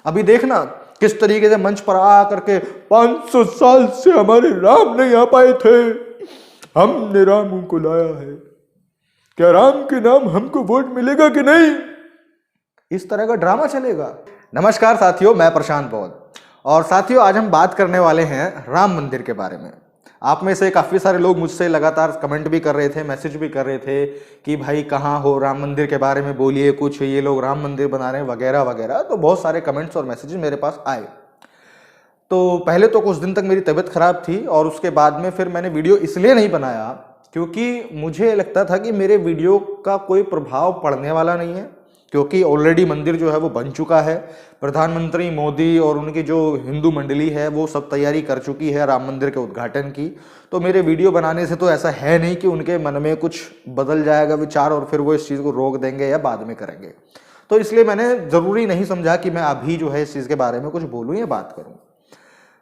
अभी देखना किस तरीके से मंच पर आ करके 500 साल से हमारे राम नहीं आ पाए थे, हमने राम को लाया है, क्या राम के नाम हमको वोट मिलेगा कि नहीं, इस तरह का ड्रामा चलेगा। नमस्कार साथियों, मैं प्रशांत बौद्ध। और साथियों, आज हम बात करने वाले हैं राम मंदिर के बारे में। आप में से काफ़ी सारे लोग मुझसे लगातार कमेंट भी कर रहे थे, मैसेज भी कर रहे थे कि भाई कहाँ हो, राम मंदिर के बारे में बोलिए कुछ, ये लोग राम मंदिर बना रहे हैं वगैरह वगैरह। तो बहुत सारे कमेंट्स और मैसेजेस मेरे पास आए। तो पहले तो कुछ दिन तक मेरी तबीयत खराब थी और उसके बाद में फिर मैंने वीडियो इसलिए नहीं बनाया क्योंकि मुझे लगता था कि मेरे वीडियो का कोई प्रभाव पड़ने वाला नहीं है, क्योंकि ऑलरेडी मंदिर जो है वो बन चुका है। प्रधानमंत्री मोदी और उनकी जो हिंदू मंडली है वो सब तैयारी कर चुकी है राम मंदिर के उद्घाटन की। तो मेरे वीडियो बनाने से तो ऐसा है नहीं कि उनके मन में कुछ बदल जाएगा विचार और फिर वो इस चीज़ को रोक देंगे या बाद में करेंगे। तो इसलिए मैंने ज़रूरी नहीं समझा कि मैं अभी जो है इस चीज़ के बारे में कुछ बोलूँ या बात करूँ।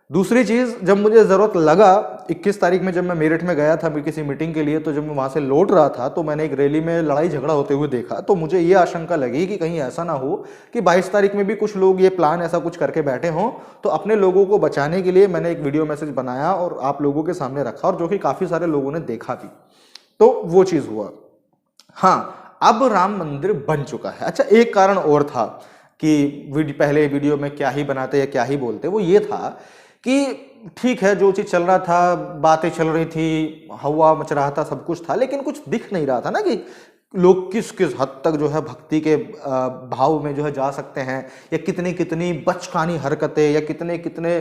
दूसरी चीज़, जब मुझे ज़रूरत लगा 21 तारीख में जब मैं मेरठ में गया था किसी मीटिंग के लिए, तो जब मैं वहाँ से लौट रहा था तो मैंने एक रैली में लड़ाई झगड़ा होते हुए देखा। तो मुझे ये आशंका लगी कि कहीं ऐसा ना हो कि 22 तारीख में भी कुछ लोग ये प्लान ऐसा कुछ करके बैठे हों। तो अपने लोगों को बचाने के लिए मैंने एक वीडियो मैसेज बनाया और आप लोगों के सामने रखा, और जो कि काफ़ी सारे लोगों ने देखा भी। तो वो चीज़ हुआ। हाँ, अब राम मंदिर बन चुका है। अच्छा, एक कारण और था कि पहले वीडियो में क्या ही बनाते या क्या ही बोलते, वो ये था कि ठीक है, जो चीज़ चल रहा था, बातें चल रही थी, हवा मच रहा था, सब कुछ था, लेकिन कुछ दिख नहीं रहा था ना कि लोग किस किस हद तक जो है भक्ति के भाव में जो है जा सकते हैं, या कितनी कितनी बचकानी हरकतें या कितने कितने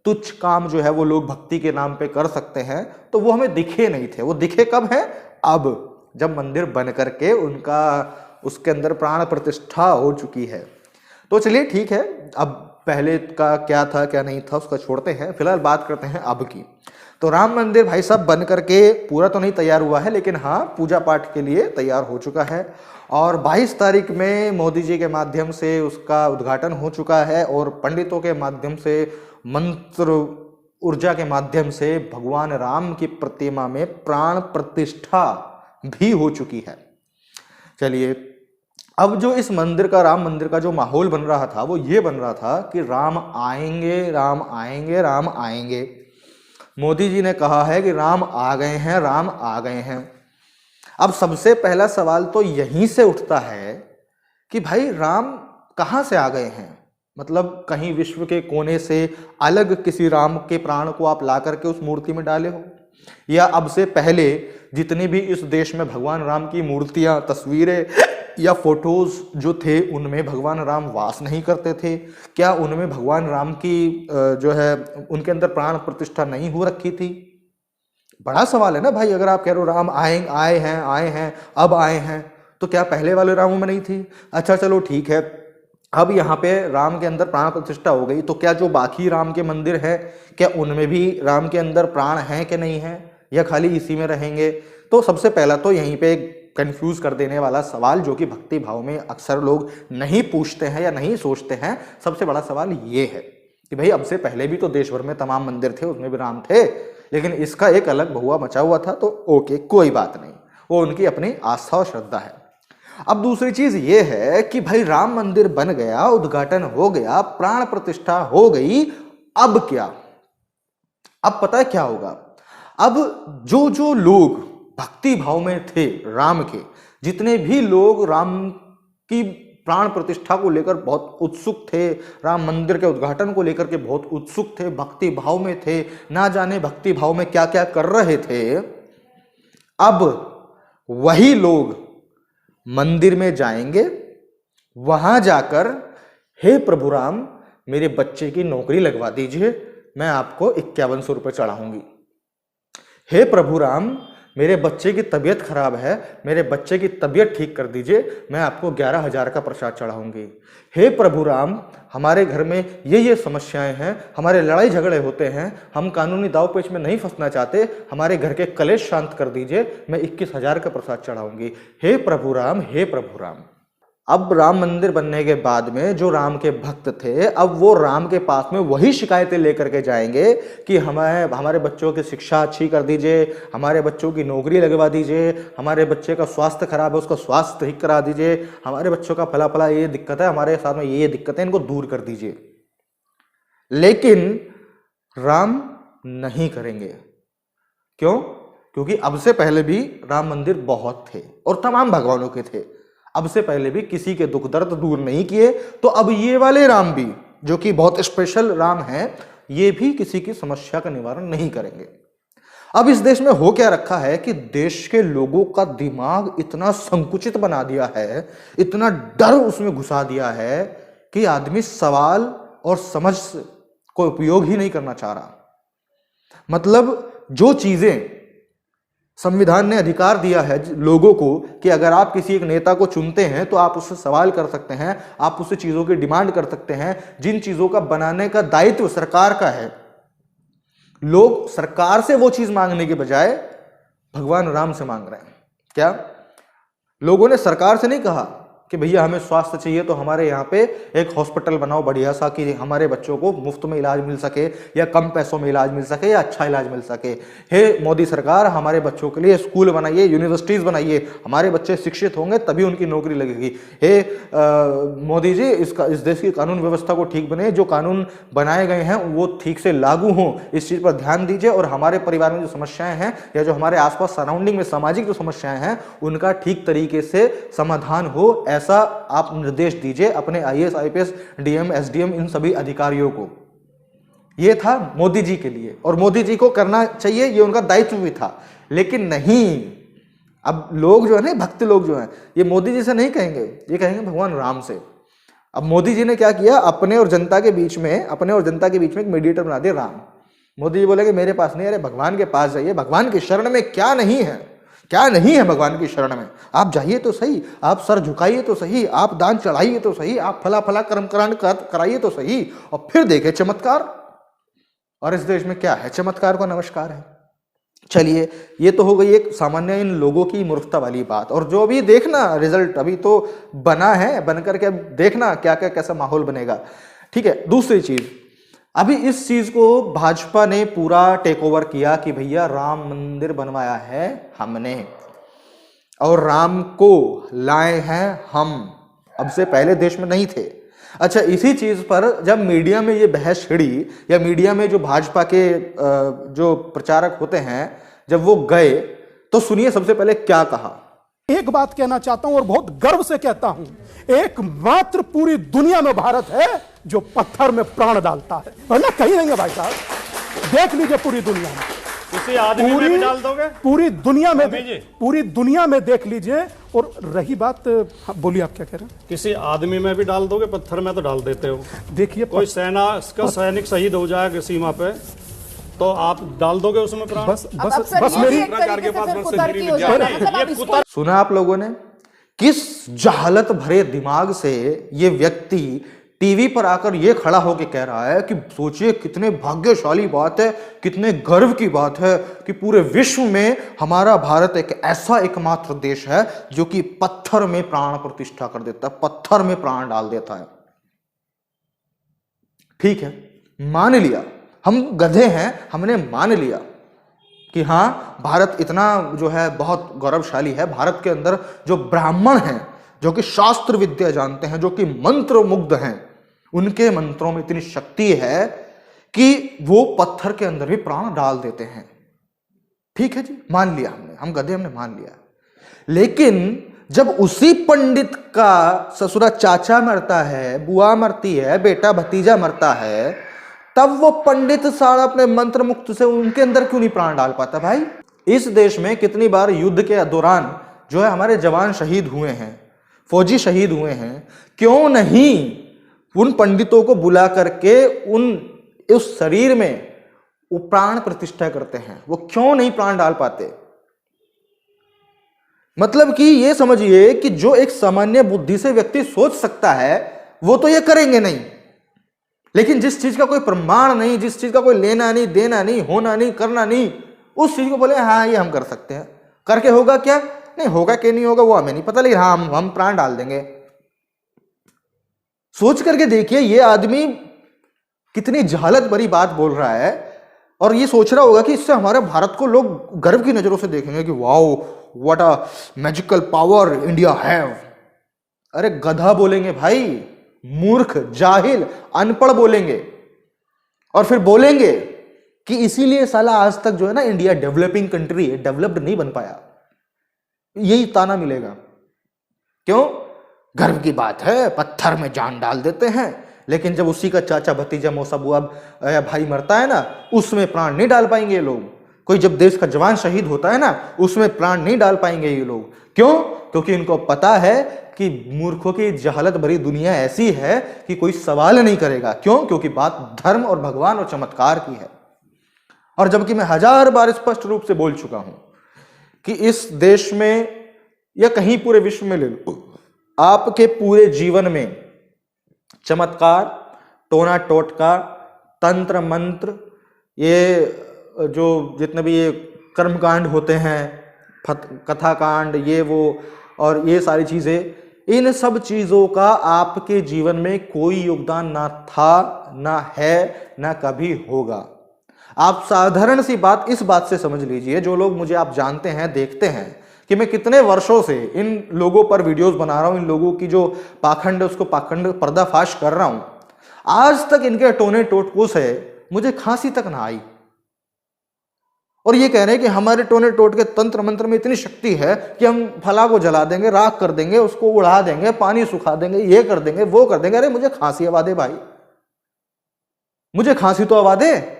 तुच्छ काम जो है वो लोग भक्ति के नाम पे कर सकते हैं। तो वो हमें दिखे नहीं थे। वो दिखे कब है? अब, जब मंदिर बन करके उनका उसके अंदर प्राण प्रतिष्ठा हो चुकी है। तो चलिए ठीक है, अब पहले का क्या था क्या नहीं था उसका छोड़ते हैं, फिलहाल बात करते हैं अब की। तो राम मंदिर भाई साहब बन करके पूरा तो नहीं तैयार हुआ है, लेकिन हाँ, पूजा पाठ के लिए तैयार हो चुका है। और 22 तारीख में मोदी जी के माध्यम से उसका उद्घाटन हो चुका है, और पंडितों के माध्यम से, मंत्र ऊर्जा के माध्यम से भगवान राम की प्रतिमा में प्राण प्रतिष्ठा भी हो चुकी है। चलिए, अब जो इस मंदिर का, राम मंदिर का जो माहौल बन रहा था वो ये बन रहा था कि राम आएंगे, राम आएंगे, राम आएंगे। मोदी जी ने कहा है कि राम आ गए हैं, राम आ गए हैं। अब सबसे पहला सवाल तो यहीं से उठता है कि भाई राम कहाँ से आ गए हैं? मतलब कहीं विश्व के कोने से अलग किसी राम के प्राण को आप ला करके उस मूर्ति में डाले हो, या अब से पहले जितनी भी इस देश में भगवान राम की मूर्तियां, तस्वीरें या फोटोज जो थे उनमें भगवान राम वास नहीं करते थे? क्या उनमें भगवान राम की जो है उनके अंदर प्राण प्रतिष्ठा नहीं हो रखी थी? बड़ा सवाल है ना भाई। अगर आप कह रहे हो राम आए हैं, अब आए हैं, तो क्या पहले वाले रामों में नहीं थी? अच्छा चलो ठीक है, अब यहाँ पे राम के अंदर प्राण प्रतिष्ठा हो गई, तो क्या जो बाकी राम के मंदिर है, क्या उनमें भी राम के अंदर प्राण हैं कि नहीं है, या खाली इसी में रहेंगे? तो सबसे पहला तो यहीं पे कंफ्यूज कर देने वाला सवाल, जो कि भक्ति भाव में अक्सर लोग नहीं पूछते हैं या नहीं सोचते हैं, सबसे बड़ा सवाल ये है कि भाई अब से पहले भी तो देश भर में तमाम मंदिर थे, उसमें भी राम थे, लेकिन इसका एक अलग भगवा मचा हुआ था। तो ओके, कोई बात नहीं, वो उनकी अपनी आस्था और श्रद्धा है। अब दूसरी चीज ये है कि भाई राम मंदिर बन गया, उद्घाटन हो गया, प्राण प्रतिष्ठा हो गई, अब क्या? अब पता है क्या होगा? अब जो जो लोग भक्ति भाव में थे राम के, जितने भी लोग राम की प्राण प्रतिष्ठा को लेकर बहुत उत्सुक थे, राम मंदिर के उद्घाटन को लेकर के बहुत उत्सुक थे, भक्ति भाव में थे, ना जाने भक्ति भाव में क्या क्या कर रहे थे, अब वही लोग मंदिर में जाएंगे, वहां जाकर हे प्रभु राम, मेरे बच्चे की नौकरी लगवा दीजिए, मैं आपको 5100 रुपये चढ़ाऊंगी। हे प्रभु राम, मेरे बच्चे की तबीयत खराब है, मेरे बच्चे की तबीयत ठीक कर दीजिए, मैं आपको 11,000 का प्रसाद चढ़ाऊंगी। हे प्रभु राम, हमारे घर में ये समस्याएं हैं, हमारे लड़ाई झगड़े होते हैं, हम कानूनी दाव पेच में नहीं फंसना चाहते, हमारे घर के कलेश शांत कर दीजिए, मैं 21,000 का प्रसाद चढ़ाऊंगी। हे प्रभु राम, हे प्रभु राम। अब राम मंदिर बनने के बाद में जो राम के भक्त थे, अब वो राम के पास में वही शिकायतें लेकर के जाएंगे कि हमारे बच्चों की शिक्षा अच्छी कर दीजिए, हमारे बच्चों की नौकरी लगवा दीजिए, हमारे बच्चे का स्वास्थ्य खराब है उसका स्वास्थ्य ठीक करा दीजिए, हमारे बच्चों का फला फला ये दिक्कत है, हमारे साथ में ये दिक्कत है, इनको दूर कर दीजिए। लेकिन राम नहीं करेंगे। क्यों? क्योंकि अब से पहले भी राम मंदिर बहुत थे और तमाम भगवानों के थे, अब से पहले भी किसी के दुख दर्द दूर नहीं किए, तो अब ये वाले राम भी जो कि बहुत स्पेशल राम हैं, ये भी किसी की समस्या का निवारण नहीं करेंगे। अब इस देश में हो क्या रखा है कि देश के लोगों का दिमाग इतना संकुचित बना दिया है, इतना डर उसमें घुसा दिया है कि आदमी सवाल और समझ को उपयोग ही नहीं करना चाह रहा। मतलब जो चीजें संविधान ने अधिकार दिया है लोगों को कि अगर आप किसी एक नेता को चुनते हैं तो आप उससे सवाल कर सकते हैं, आप उससे चीजों की डिमांड कर सकते हैं, जिन चीजों का बनाने का दायित्व सरकार का है, लोग सरकार से वो चीज मांगने के बजाय भगवान राम से मांग रहे हैं। क्या लोगों ने सरकार से नहीं कहा कि भैया हमें स्वास्थ्य चाहिए तो हमारे यहाँ पे एक हॉस्पिटल बनाओ बढ़िया सा कि हमारे बच्चों को मुफ्त में इलाज मिल सके या कम पैसों में इलाज मिल सके या अच्छा इलाज मिल सके। हे मोदी सरकार, हमारे बच्चों के लिए स्कूल बनाइए, यूनिवर्सिटीज़ बनाइए, हमारे बच्चे शिक्षित होंगे तभी उनकी नौकरी लगेगी। हे मोदी जी, इस देश की कानून व्यवस्था को ठीक बने, जो कानून बनाए गए हैं वो ठीक से लागू हों, इस चीज़ पर ध्यान दीजिए, और हमारे परिवार में जो समस्याएं हैं या जो हमारे आसपास सराउंडिंग में सामाजिक जो समस्याएं हैं उनका ठीक तरीके से समाधान हो, ऐसा आप निर्देश दीजिए अपने आईएएस, आईपीएस, डीएम, एसडीएम, इन सभी अधिकारियों को। यह था मोदी जी के लिए और मोदी जी को करना चाहिए, ये उनका दायित्व भी था। लेकिन नहीं, अब लोग जो है ना, भक्त लोग जो हैं, ये मोदी जी से नहीं कहेंगे, ये कहेंगे भगवान राम से। अब मोदी जी ने क्या किया, अपने और जनता के बीच में एक मीडिएटर बना दिया राम। मोदी जी बोलेंगे मेरे पास नहीं, अरे भगवान के पास जाइए, भगवान की शरण में क्या नहीं है, क्या नहीं है भगवान की शरण में, आप जाइए तो सही, आप सर झुकाइए तो सही, आप दान चढ़ाइए तो सही, आप फला फला कर्मकांड कराइए तो सही, और फिर देखे चमत्कार। और इस देश में क्या है, चमत्कार को नमस्कार है। चलिए, ये तो हो गई एक सामान्य इन लोगों की मूर्खता वाली बात। और जो अभी देखना रिजल्ट अभी तो बना है, बनकर के अब देखना क्या क्या कैसा माहौल बनेगा। ठीक है, दूसरी चीज, अभी इस चीज को भाजपा ने पूरा टेक ओवर किया कि भैया राम मंदिर बनवाया है हमने और राम को लाए हैं हम, अब से पहले देश में नहीं थे। अच्छा, इसी चीज पर जब मीडिया में ये बहस छिड़ी या मीडिया में जो भाजपा के जो प्रचारक होते हैं जब वो गए, तो सुनिए सबसे पहले क्या कहा। एक बात कहना चाहता हूं और बहुत गर्व से कहता हूं, एकमात्र पूरी दुनिया में भारत है जो पत्थर में प्राण डालता है, वरना कहीं नहीं है भाई साहब। देख लीजिए पूरी दुनिया में, किसी आदमी में भी डाल दोगे, पूरी दुनिया में देख लीजिए। और रही बात, बोलिए आप क्या कह रहे हैं, किसी आदमी में भी डाल दोगे, पत्थर में तो डाल देते हो। देखिए कोई सेना का सैनिक शहीद हो जाएगा सीमा पे तो आप डाल दोगे उसमें प्राण। बस मेरी सुना आप लोगों ने, किस जहालत भरे दिमाग से ये व्यक्ति टीवी पर आकर ये खड़ा होकर कह रहा है कि सोचिए कितने भाग्यशाली बात है, कितने गर्व की बात है कि पूरे विश्व में हमारा भारत एक ऐसा एकमात्र देश है जो कि पत्थर में प्राण प्रतिष्ठा कर देता है, पत्थर में प्राण डाल देता है। ठीक है, मान लिया, हम गधे हैं, हमने मान लिया कि हाँ भारत इतना जो है बहुत गौरवशाली है। भारत के अंदर जो ब्राह्मण हैं, जो कि शास्त्र विद्या जानते हैं, जो कि मंत्र मुग्ध हैं, उनके मंत्रों में इतनी शक्ति है कि वो पत्थर के अंदर भी प्राण डाल देते हैं। ठीक है जी, मान लिया हमने, हम गधे, हमने मान लिया। लेकिन जब उसी पंडित का ससुरा चाचा मरता है, बुआ मरती है, बेटा भतीजा मरता है, तब वो पंडित सारा अपने मंत्र मुक्त से उनके अंदर क्यों नहीं प्राण डाल पाता? भाई, इस देश में कितनी बार युद्ध के दौरान जो है हमारे जवान शहीद हुए हैं, फौजी शहीद हुए हैं, क्यों नहीं उन पंडितों को बुला करके उस शरीर में वो प्राण प्रतिष्ठा करते हैं? वो क्यों नहीं प्राण डाल पाते? मतलब कि ये समझिए कि जो एक सामान्य बुद्धि से व्यक्ति सोच सकता है वो तो ये करेंगे नहीं, लेकिन जिस चीज का कोई प्रमाण नहीं, जिस चीज का कोई लेना नहीं, देना नहीं, होना नहीं, करना नहीं, उस चीज को बोले हाँ ये हम कर सकते हैं। करके होगा क्या? नहीं होगा कि नहीं होगा वो हमें नहीं पता, लेकिन हाँ हम प्राण डाल देंगे। सोच करके देखिए ये आदमी कितनी जहालत भरी बात बोल रहा है, और ये सोच रहा होगा कि इससे हमारे भारत को लोग गर्व की नजरों से देखेंगे कि wow what a magical power India have. अरे गधा बोलेंगे भाई, मूर्ख, जाहिल, अनपढ़ बोलेंगे, और फिर बोलेंगे कि इसीलिए साला आज तक जो है ना इंडिया डेवलपिंग कंट्री है, डेवलप्ड नहीं बन पाया। यही ताना मिलेगा। क्यों? गर्व की बात है, पत्थर में जान डाल देते हैं, लेकिन जब उसी का चाचा, भतीजा, मौसा, बुआ या भाई मरता है ना, उसमें प्राण नहीं डाल पाएंगे ये लोग। कोई जब देश का जवान शहीद होता है ना, उसमें प्राण नहीं डाल पाएंगे ये लोग। क्यों? क्योंकि इनको पता है कि मूर्खों की जहालत भरी दुनिया ऐसी है कि कोई सवाल नहीं करेगा। क्यों? क्योंकि बात धर्म और भगवान और चमत्कार की है। और जबकि मैं 1000 बार स्पष्ट रूप से बोल चुका हूं कि इस देश में या कहीं पूरे विश्व में ले लो, आपके पूरे जीवन में चमत्कार, टोना टोटका, तंत्र मंत्र, ये जो जितने भी ये कर्मकांड होते हैं, कथा कांड, ये वो और ये सारी चीजें, इन सब चीजों का आपके जीवन में कोई योगदान ना था, ना है, ना कभी होगा। आप साधारण सी बात इस बात से समझ लीजिए, जो लोग मुझे आप जानते हैं, देखते हैं कि मैं कितने वर्षों से इन लोगों पर वीडियोस बना रहा हूं, इन लोगों की जो पाखंड है उसको पाखंड पर्दाफाश कर रहा हूं, आज तक इनके टोने टोटकों से मुझे खांसी तक ना आई। और ये कह रहे हैं कि हमारे टोने टोट के तंत्र मंत्र में इतनी शक्ति है कि हम फला को जला देंगे, राख कर देंगे, उसको उड़ा देंगे, पानी सुखा देंगे, ये कर देंगे, वो कर देंगे। अरे मुझे खांसी आवा दे भाई, मुझे खांसी तो आवा दे।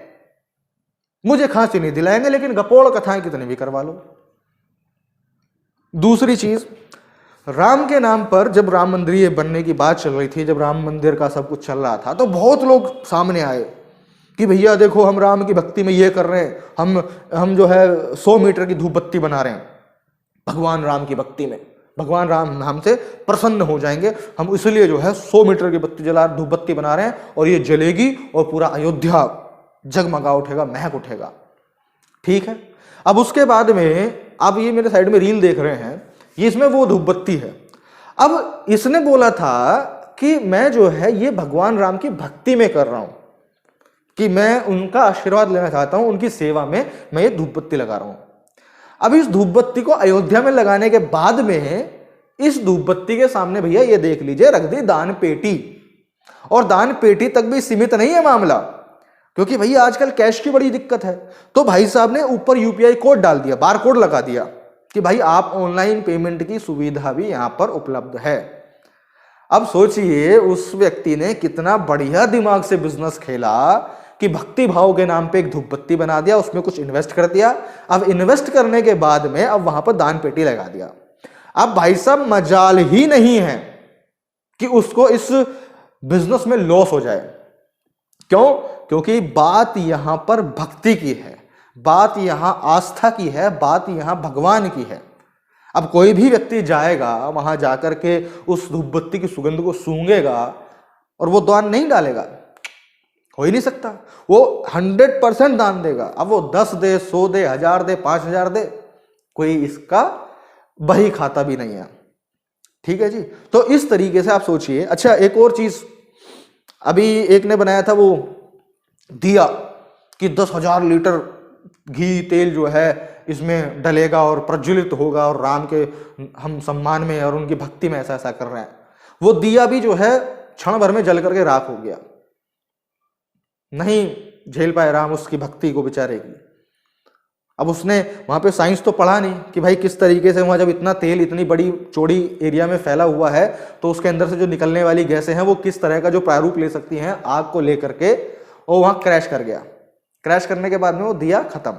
मुझे खांसी नहीं दिलाएंगे, लेकिन गपोड़ कथाएं कितनी भी करवा लो। दूसरी चीज, राम के नाम पर जब राम मंदिर बनने की बात चल रही थी, जब राम मंदिर का सब कुछ चल रहा था, तो बहुत लोग सामने आए कि भैया देखो हम राम की भक्ति में ये कर रहे हैं, हम जो है 100 मीटर की धूप बत्ती बना रहे हैं भगवान राम की भक्ति में, भगवान राम हमसे प्रसन्न हो जाएंगे, हम इसलिए जो है 100 मीटर की बत्ती जला धूप बत्ती बना रहे हैं, और ये जलेगी और पूरा अयोध्या जगमगा उठेगा, महक उठेगा। ठीक है, अब उसके बाद में आप ये मेरे साइड में रील देख रहे हैं, ये इसमें वो धूप बत्ती है। अब इसने बोला था कि मैं जो है ये भगवान राम की भक्ति में कर रहा हूं, कि मैं उनका आशीर्वाद लेना चाहता हूं, उनकी सेवा में मैं ये धूप बत्ती लगा रहा हूं। अब इस धूप बत्ती को अयोध्या में लगाने के बाद में इस धूप बत्ती के सामने भैया ये देख लीजिए रख दी दान पेटी, और दान पेटी तक भी सीमित नहीं है मामला, क्योंकि भैया आजकल कैश की बड़ी दिक्कत है। तो भाई साहब ने ऊपर यूपीआई कोड डाल दिया, बार कोड लगा दिया कि भाई आप ऑनलाइन पेमेंट की सुविधा भी यहां पर उपलब्ध है। अब सोचिए उस व्यक्ति ने कितना बढ़िया दिमाग से बिजनेस खेला कि भक्ति भाव के नाम पे एक धूप बत्ती बना दिया, उसमें कुछ इन्वेस्ट कर दिया। अब इन्वेस्ट करने के बाद में अब वहां पर दान पेटी लगा दिया। अब भाई साहब मजाल ही नहीं है कि उसको इस बिजनेस में लॉस हो जाए। क्यों? क्योंकि बात यहां पर भक्ति की है, बात यहां आस्था की है, बात यहां भगवान की है। अब कोई भी व्यक्ति जाएगा वहां जाकर के उस धूप बत्ती की सुगंध को सूंघेगा और वो दान नहीं डालेगा, हो ही नहीं सकता। वो 100% दान देगा। अब वो 10 दे, 100 दे, 1000 दे, 5000 दे, कोई इसका बही खाता भी नहीं है। ठीक है जी। तो इस तरीके से आप सोचिए। अच्छा एक और चीज अभी एक ने बनाया था, वो दिया कि 10,000 लीटर घी तेल जो है इसमें डलेगा और प्रज्वलित होगा और राम के हम सम्मान में और उनकी भक्ति में ऐसा ऐसा कर रहे हैं। वो दिया भी जो है क्षण भर में जल करके राख हो गया, नहीं झेल पाए राम उसकी भक्ति को बेचारे की। अब उसने वहां पे साइंस तो पढ़ा नहीं कि भाई किस तरीके से वहां जब इतना तेल इतनी बड़ी चौड़ी एरिया में फैला हुआ है तो उसके अंदर से जो निकलने वाली गैसें हैं वो किस तरह का जो प्रारूप ले सकती हैं आग को लेकर के, और वहां क्रैश कर गया। क्रैश करने के बाद में वो दिया खत्म।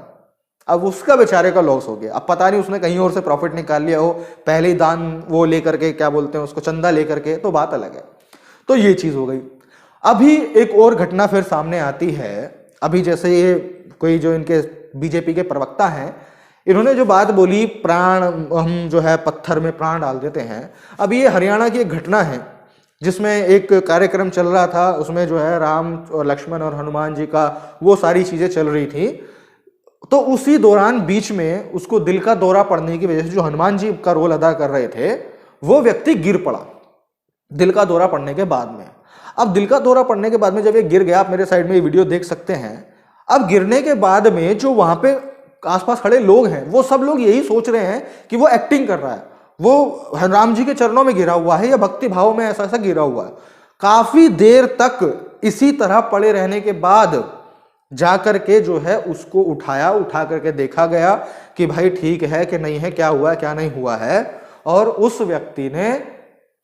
अब उसका बेचारे का लॉस हो गया। अब पता नहीं उसने कहीं और से प्रॉफिट निकाल लिया हो, पहले ही दान वो लेकर के, क्या बोलते हैं उसको, चंदा लेकर के, तो बात अलग है। तो ये चीज हो गई। अभी एक और घटना फिर सामने आती है। अभी जैसे ये कोई जो इनके बीजेपी के प्रवक्ता हैं, इन्होंने जो बात बोली प्राण हम जो है पत्थर में प्राण डाल देते हैं। अब ये हरियाणा की एक घटना है जिसमें एक कार्यक्रम चल रहा था, उसमें जो है राम और लक्ष्मण और हनुमान जी का वो सारी चीजें चल रही थी। तो उसी दौरान बीच में उसको दिल का दौरा पड़ने की वजह से जो हनुमान जी का रोल अदा कर रहे थे वो व्यक्ति गिर पड़ा दिल का दौरा पड़ने के बाद में। अब दिल का दौरा पड़ने के बाद में जब ये गिर गया, आप मेरे साइड में ये वीडियो देख सकते हैं, अब गिरने के बाद में जो वहां पे आसपास खड़े लोग हैं वो सब लोग यही सोच रहे हैं कि वो एक्टिंग कर रहा है, वो राम जी के चरणों में गिरा हुआ है या भक्ति भाव में ऐसा ऐसा गिरा हुआ है। काफी देर तक इसी तरह पड़े रहने के बाद जाकर के जो है उसको उठा करके देखा गया कि भाई ठीक है कि नहीं है, क्या हुआ है क्या नहीं हुआ है, और उस व्यक्ति ने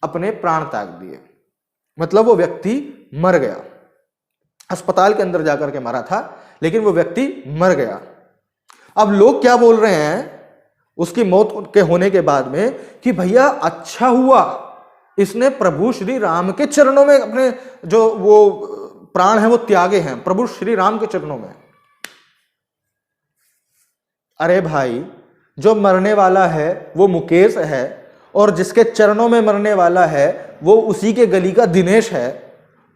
अपने प्राण त्याग दिए। मतलब वो व्यक्ति मर गया, अस्पताल के अंदर जाकर के मरा था, लेकिन वो व्यक्ति मर गया। अब लोग क्या बोल रहे हैं उसकी मौत के होने के बाद में कि भैया अच्छा हुआ इसने प्रभु श्री राम के चरणों में अपने जो वो प्राण है वो त्यागे हैं, प्रभु श्री राम के चरणों में। अरे भाई, जो मरने वाला है वो मुकेश है और जिसके चरणों में मरने वाला है वो उसी के गली का दिनेश है,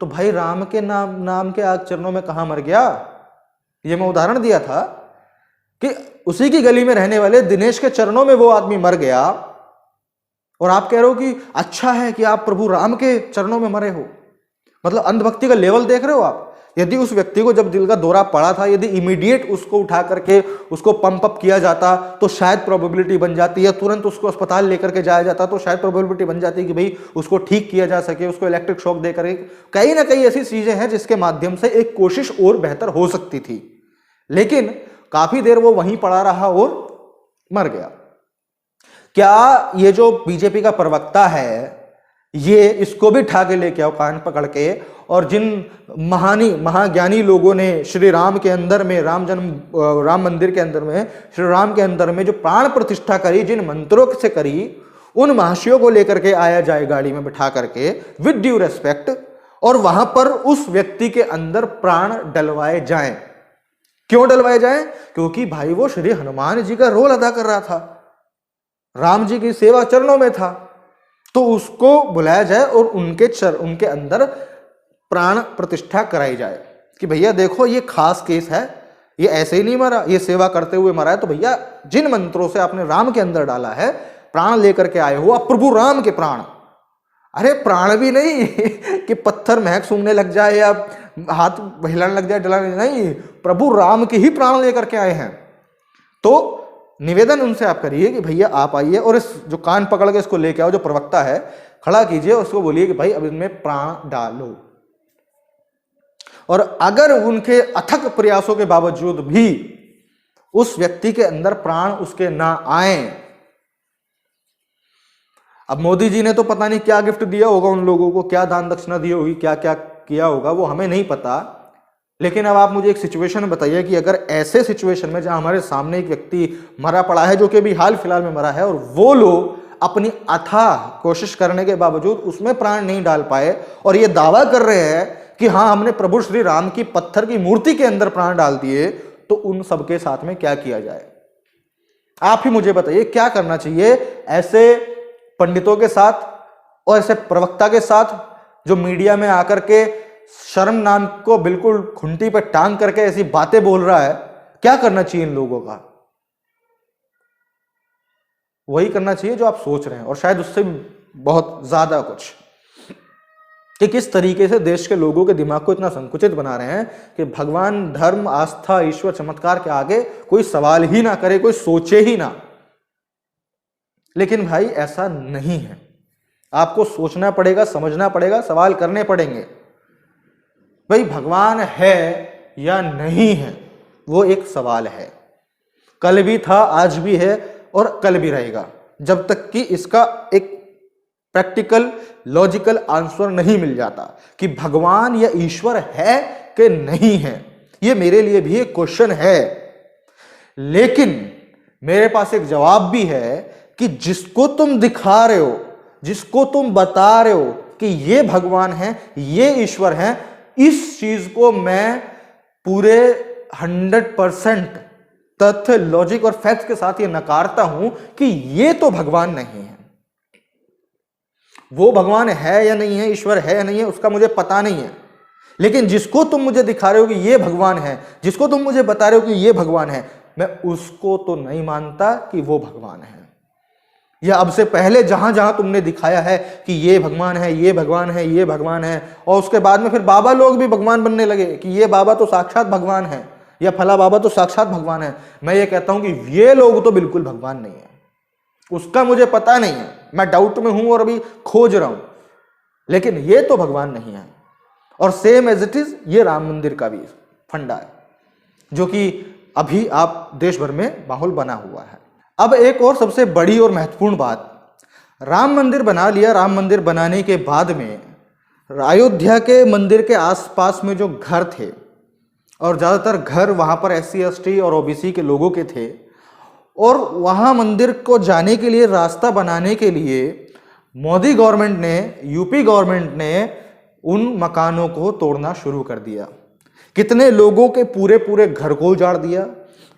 तो भाई राम के नाम के आग चरणों में कहां मर गया? ये मैं उदाहरण दिया था कि उसी की गली में रहने वाले दिनेश के चरणों में वो आदमी मर गया, और आप कह रहे हो कि अच्छा है कि आप प्रभु राम के चरणों में मरे हो। मतलब अंधभक्ति का लेवल देख रहे हो आप। यदि उस व्यक्ति को जब दिल का दौरा पड़ा था, यदि इमीडिएट उसको उठा करके उसको पंप अप किया जाता तो शायद प्रोबेबिलिटी बन जाती, या तुरंत उसको अस्पताल लेकर के जाया जाता तो शायद प्रोबेबिलिटी बन जाती कि भाई उसको ठीक किया जा सके, उसको इलेक्ट्रिक शॉक देकर। कहीं ना कहीं ऐसी चीजें हैं जिसके माध्यम से एक कोशिश और बेहतर हो सकती थी, लेकिन काफी देर वो वहीं पड़ा रहा और मर गया। क्या ये जो बीजेपी का प्रवक्ता है ये इसको भी उठा के लेके आओ कान पकड़ के, और जिन महाज्ञानी लोगों ने श्री राम के अंदर में राम मंदिर के अंदर में श्री राम के अंदर में जो प्राण प्रतिष्ठा करी, जिन मंत्रों से करी, उन महर्षियों को लेकर के आया जाए गाड़ी में बिठा करके विद ड्यू रेस्पेक्ट, और वहां पर उस व्यक्ति के अंदर प्राण डलवाए जाएं। क्यों डलवाए जाएं? क्योंकि भाई वो श्री हनुमान जी का रोल अदा कर रहा था, राम जी की सेवा चरणों में था, तो उसको बुलाया जाए और उनके अंदर प्राण प्रतिष्ठा कराई जाए कि भैया देखो ये खास केस है, ये ऐसे ही नहीं मरा, ये सेवा करते हुए मरा है, तो भैया जिन मंत्रों से आपने राम के अंदर डाला है, प्राण लेकर के आए हो आप प्रभु राम के प्राण। अरे प्राण भी नहीं कि पत्थर महक सूंघने लग जाए या हाथ हिलाने लग जाए, डलाने नहीं, प्रभु राम के ही प्राण लेकर के आए हैं। तो निवेदन उनसे आप करिए कि भैया आप आइए और इस जो कान पकड़ के इसको लेके आओ, जो प्रवक्ता है खड़ा कीजिए, उसको बोलिए कि भाई अब इनमें प्राण डालो। और अगर उनके अथक प्रयासों के बावजूद भी उस व्यक्ति के अंदर प्राण उसके ना आए, अब मोदी जी ने तो पता नहीं क्या गिफ्ट दिया होगा उन लोगों को, क्या दान दक्षिणा दी होगी, क्या क्या किया होगा, वो हमें नहीं पता। लेकिन अब आप मुझे एक सिचुएशन बताइए कि अगर ऐसे सिचुएशन में जहां हमारे सामने एक व्यक्ति मरा पड़ा है, जो कि अभी हाल फिलहाल में मरा है, और वो लोग अपनी अथाह कोशिश करने के बावजूद उसमें प्राण नहीं डाल पाए और ये दावा कर रहे हैं कि हाँ हमने प्रभु श्री राम की पत्थर की मूर्ति के अंदर प्राण डाल दिए, तो उन सबके साथ में क्या किया जाए? आप ही मुझे बताइए क्या करना चाहिए ऐसे पंडितों के साथ और ऐसे प्रवक्ता के साथ जो मीडिया में आकर के शर्म नाम को बिल्कुल खुंटी पे टांग करके ऐसी बातें बोल रहा है? क्या करना चाहिए इन लोगों का? वही करना चाहिए जो आप सोच रहे हैं, और शायद उससे भी बहुत ज्यादा कुछ, कि किस तरीके से देश के लोगों के दिमाग को इतना संकुचित बना रहे हैं कि भगवान, धर्म, आस्था, ईश्वर, चमत्कार के आगे कोई सवाल ही ना करे, कोई सोचे ही ना। लेकिन भाई ऐसा नहीं है, आपको सोचना पड़ेगा, समझना पड़ेगा, सवाल करने पड़ेंगे। भाई भगवान है या नहीं है वो एक सवाल है, कल भी था, आज भी है और कल भी रहेगा, जब तक कि इसका एक प्रैक्टिकल लॉजिकल आंसर नहीं मिल जाता कि भगवान या ईश्वर है कि नहीं है। ये मेरे लिए भी एक क्वेश्चन है, लेकिन मेरे पास एक जवाब भी है कि जिसको तुम दिखा रहे हो, जिसको तुम बता रहे हो कि ये भगवान है, ये ईश्वर है, इस चीज को मैं पूरे 100% तथ्य, लॉजिक और फैक्ट के साथ ये नकारता हूं कि ये तो भगवान नहीं है। वो भगवान है या नहीं है, ईश्वर है या नहीं है, उसका मुझे पता नहीं है, लेकिन जिसको तुम मुझे दिखा रहे हो कि ये भगवान है, जिसको तुम मुझे बता रहे हो कि ये भगवान है, मैं उसको तो नहीं मानता कि वो भगवान है। या अब से पहले जहां जहां तुमने दिखाया है कि ये भगवान है, ये भगवान है, ये भगवान है, और उसके बाद में फिर बाबा लोग भी भगवान बनने लगे कि ये बाबा तो साक्षात भगवान है, या फला बाबा तो साक्षात भगवान है। मैं ये कहता हूं कि ये लोग तो बिल्कुल भगवान नहीं है, उसका मुझे पता नहीं है, मैं डाउट में हूं और अभी खोज रहा हूं, लेकिन ये तो भगवान नहीं है। और सेम एज इट इज ये राम मंदिर का भी फंडा है, जो कि अभी आप देश भर में माहौल बना हुआ है। अब एक और सबसे बड़ी और महत्वपूर्ण बात, राम मंदिर बना लिया, राम मंदिर बनाने के बाद में अयोध्या के मंदिर के आसपास में जो घर थे, और ज़्यादातर घर वहाँ पर SC ST और OBC के लोगों के थे, और वहाँ मंदिर को जाने के लिए रास्ता बनाने के लिए मोदी गवर्नमेंट ने, यूपी गवर्नमेंट ने उन मकानों को तोड़ना शुरू कर दिया। कितने लोगों के पूरे पूरे घर को उजाड़ दिया,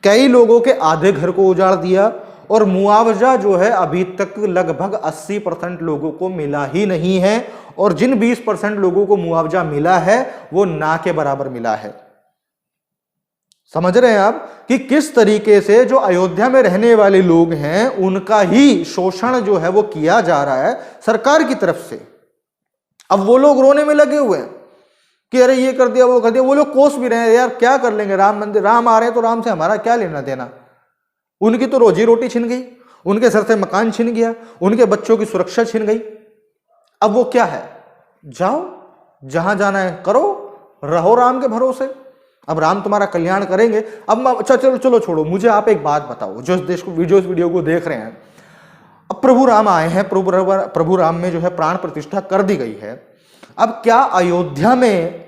कई लोगों के आधे घर को उजाड़ दिया, और मुआवजा जो है अभी तक लगभग 80% लोगों को मिला ही नहीं है, और जिन 20% लोगों को मुआवजा मिला है वो ना के बराबर मिला है। समझ रहे हैं आप कि किस तरीके से जो अयोध्या में रहने वाले लोग हैं उनका ही शोषण जो है वो किया जा रहा है सरकार की तरफ से। अब वो लोग रोने में लगे हुए हैं कि अरे ये कर दिया, वो कर दिया, वो लोग कोस भी रहे हैं, यार क्या कर लेंगे, राम मंदिर, राम आ रहे हैं तो राम से हमारा क्या लेना देना। उनकी तो रोजी रोटी छिन गई, उनके सर से मकान छिन गया, उनके बच्चों की सुरक्षा छिन गई। अब वो क्या है, जाओ जहां जाना है करो, रहो राम के भरोसे, अब राम तुम्हारा कल्याण करेंगे। अब अच्छा चलो चलो छोड़ो, मुझे आप एक बात बताओ, जो इस वीडियो को देख रहे हैं, अब प्रभु राम आए हैं, प्रभु राम में जो है प्राण प्रतिष्ठा कर दी गई है। अब क्या अयोध्या में,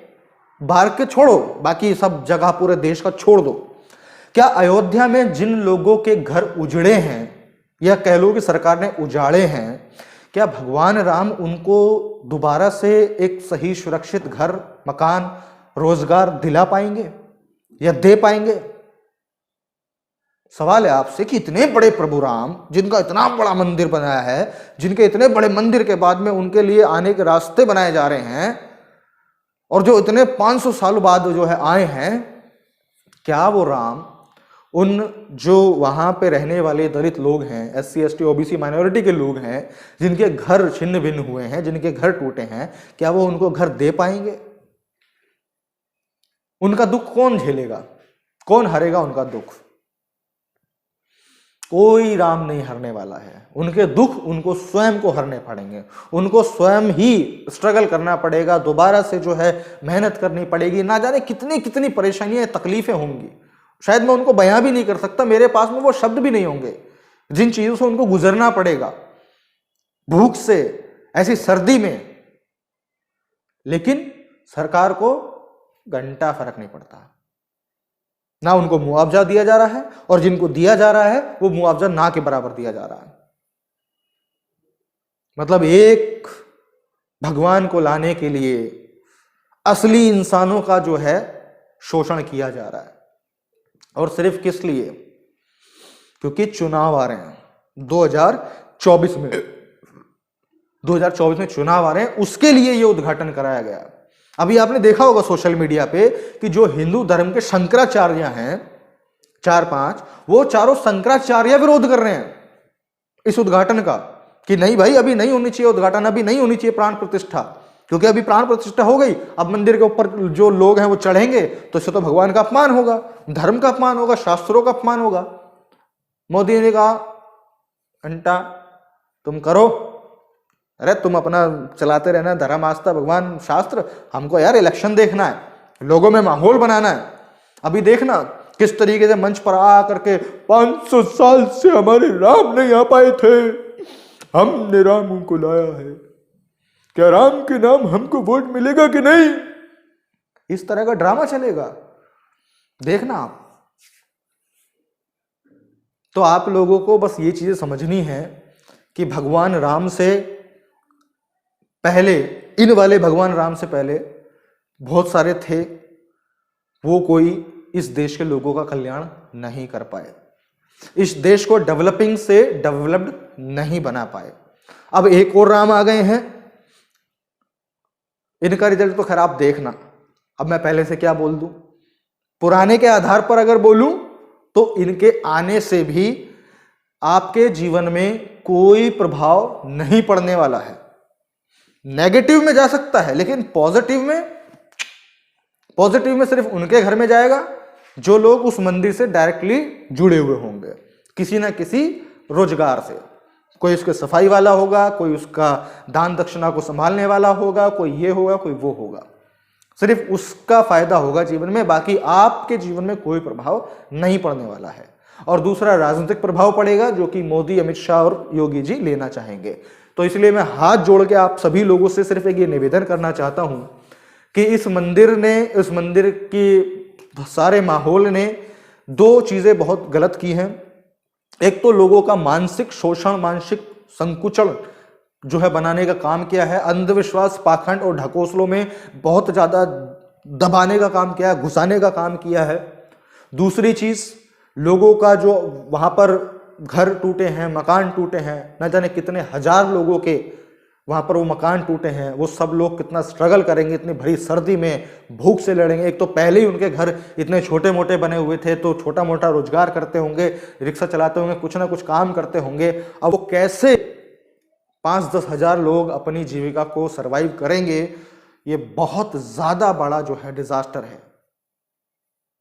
बाहर के छोड़ो, बाकी सब जगह पूरे देश का छोड़ दो, क्या अयोध्या में जिन लोगों के घर उजड़े हैं या कह लो कि सरकार ने उजाड़े हैं, क्या भगवान राम उनको दोबारा से एक सही सुरक्षित घर, मकान, रोजगार दिला पाएंगे या दे पाएंगे? सवाल है आपसे कि इतने बड़े प्रभु राम, जिनका इतना बड़ा मंदिर बनाया है, जिनके इतने बड़े मंदिर के बाद में उनके लिए आने के रास्ते बनाए जा रहे हैं, और जो इतने 500 साल बाद जो है आए हैं, क्या वो राम उन जो वहां पे रहने वाले दलित लोग हैं, SC ST OBC माइनॉरिटी के लोग हैं, जिनके घर छिन्न भिन्न हुए हैं, जिनके घर टूटे हैं, क्या वो उनको घर दे पाएंगे? उनका दुख कौन झेलेगा, कौन हरेगा उनका दुख? कोई राम नहीं हरने वाला है। उनके दुख उनको स्वयं को हरने पड़ेंगे, उनको स्वयं ही स्ट्रगल करना पड़ेगा, दोबारा से जो है मेहनत करनी पड़ेगी, ना जाने कितनी कितनी परेशानियां, तकलीफें होंगी, शायद मैं उनको बयां भी नहीं कर सकता, मेरे पास में वो शब्द भी नहीं होंगे, जिन चीजों से उनको गुजरना पड़ेगा, भूख से, ऐसी सर्दी में। लेकिन सरकार को घंटा फर्क नहीं पड़ता, ना उनको मुआवजा दिया जा रहा है, और जिनको दिया जा रहा है वो मुआवजा ना के बराबर दिया जा रहा है। मतलब एक भगवान को लाने के लिए असली इंसानों का जो है शोषण किया जा रहा है। और सिर्फ किस लिए? क्योंकि चुनाव आ रहे हैं 2024 में, 2024 में चुनाव आ रहे हैं, उसके लिए यह उद्घाटन कराया गया। अभी आपने देखा होगा सोशल मीडिया पे कि जो हिंदू धर्म के शंकराचार्य हैं 4-5, वो चारों शंकराचार्य विरोध कर रहे हैं इस उद्घाटन का, कि नहीं भाई अभी नहीं होनी चाहिए उद्घाटन, अभी नहीं होनी चाहिए प्राण प्रतिष्ठा, क्योंकि अभी प्राण प्रतिष्ठा हो गई, अब मंदिर के ऊपर जो लोग हैं वो चढ़ेंगे तो इससे तो भगवान का अपमान होगा, धर्म का अपमान होगा, शास्त्रों का अपमान होगा। मोदी ने कहा घंटा तुम करो, अरे तुम अपना चलाते रहना धर्म, आस्था, भगवान, शास्त्र, हमको यार इलेक्शन देखना है, लोगों में माहौल बनाना है। अभी देखना किस तरीके से मंच पर आ करके 500 साल से हमारे राम नहीं आ पाए थे, हमने राम को लाया है, क्या राम के नाम हमको वोट मिलेगा कि नहीं? इस तरह का ड्रामा चलेगा, देखना आप। तो आप लोगों को बस ये चीजें समझनी है कि भगवान राम से पहले, इन वाले भगवान राम से पहले बहुत सारे थे, वो कोई इस देश के लोगों का कल्याण नहीं कर पाए, इस देश को डेवलपिंग से डेवलप्ड नहीं बना पाए। अब एक और राम आ गए हैं, इनका रिजल्ट तो खैर आप देखना। अब मैं पहले से क्या बोल दूं, पुराने के आधार पर अगर बोलूं तो इनके आने से भी आपके जीवन में कोई प्रभाव नहीं पड़ने वाला है। नेगेटिव में जा सकता है, लेकिन पॉजिटिव में सिर्फ उनके घर में जाएगा जो लोग उस मंदिर से डायरेक्टली जुड़े हुए होंगे, किसी ना किसी रोजगार से। कोई उसके सफाई वाला होगा, कोई उसका दान दक्षिणा को संभालने वाला होगा, कोई ये होगा, कोई वो होगा। सिर्फ उसका फायदा होगा जीवन में, बाकी आपके जीवन में कोई प्रभाव नहीं पड़ने वाला है। और दूसरा राजनीतिक प्रभाव पड़ेगा, जो कि मोदी, अमित शाह और योगी जी लेना चाहेंगे। तो इसलिए मैं हाथ जोड़ के आप सभी लोगों से सिर्फ एक ये निवेदन करना चाहता हूं कि इस मंदिर की सारे माहौल ने दो चीजें बहुत गलत की हैं। एक तो लोगों का मानसिक शोषण, मानसिक संकुचन जो है बनाने का काम किया है, अंधविश्वास, पाखंड और ढकोसलों में बहुत ज्यादा दबाने का काम किया है, घुसाने का काम किया है। दूसरी चीज, लोगों का जो वहां पर घर टूटे हैं, मकान टूटे हैं, न जाने कितने हजार लोगों के वहां पर वो मकान टूटे हैं, वो सब लोग कितना स्ट्रगल करेंगे, इतनी भरी सर्दी में भूख से लड़ेंगे। एक तो पहले ही उनके घर इतने छोटे मोटे बने हुए थे, तो छोटा मोटा रोजगार करते होंगे, रिक्शा चलाते होंगे, कुछ ना कुछ काम करते होंगे। अब वो कैसे 5-10 हजार लोग अपनी जीविका को सरवाइव करेंगे, ये बहुत ज्यादा बड़ा जो है डिजास्टर है,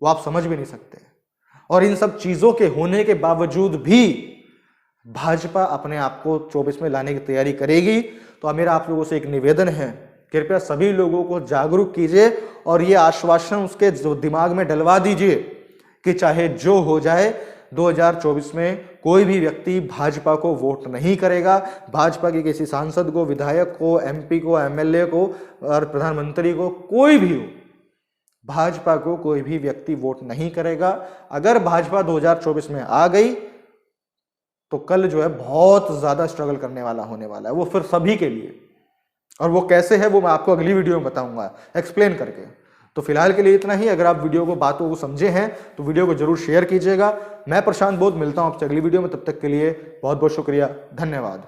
वो आप समझ भी नहीं सकते। और इन सब चीजों के होने के बावजूद भी भाजपा अपने आप को 24 में लाने की तैयारी करेगी। तो मेरा आप लोगों से एक निवेदन है, कृपया सभी लोगों को जागरूक कीजिए और ये आश्वासन उसके जो दिमाग में डलवा दीजिए कि चाहे जो हो जाए 2024 में कोई भी व्यक्ति भाजपा को वोट नहीं करेगा। भाजपा के किसी सांसद को, विधायक को, एमपी को, एमएलए को और प्रधानमंत्री को, कोई भी हो, भाजपा को कोई भी व्यक्ति वोट नहीं करेगा। अगर भाजपा 2024 में आ गई तो कल जो है बहुत ज्यादा स्ट्रगल करने वाला होने वाला है, वो फिर सभी के लिए। और वो कैसे है वो मैं आपको अगली वीडियो में बताऊंगा एक्सप्लेन करके। तो फिलहाल के लिए इतना ही। अगर आप वीडियो को, बातों को समझे हैं तो वीडियो को जरूर शेयर कीजिएगा। मैं प्रशांत बोध मिलता हूं आपसे अगली वीडियो में, तब तक के लिए बहुत बहुत शुक्रिया, धन्यवाद।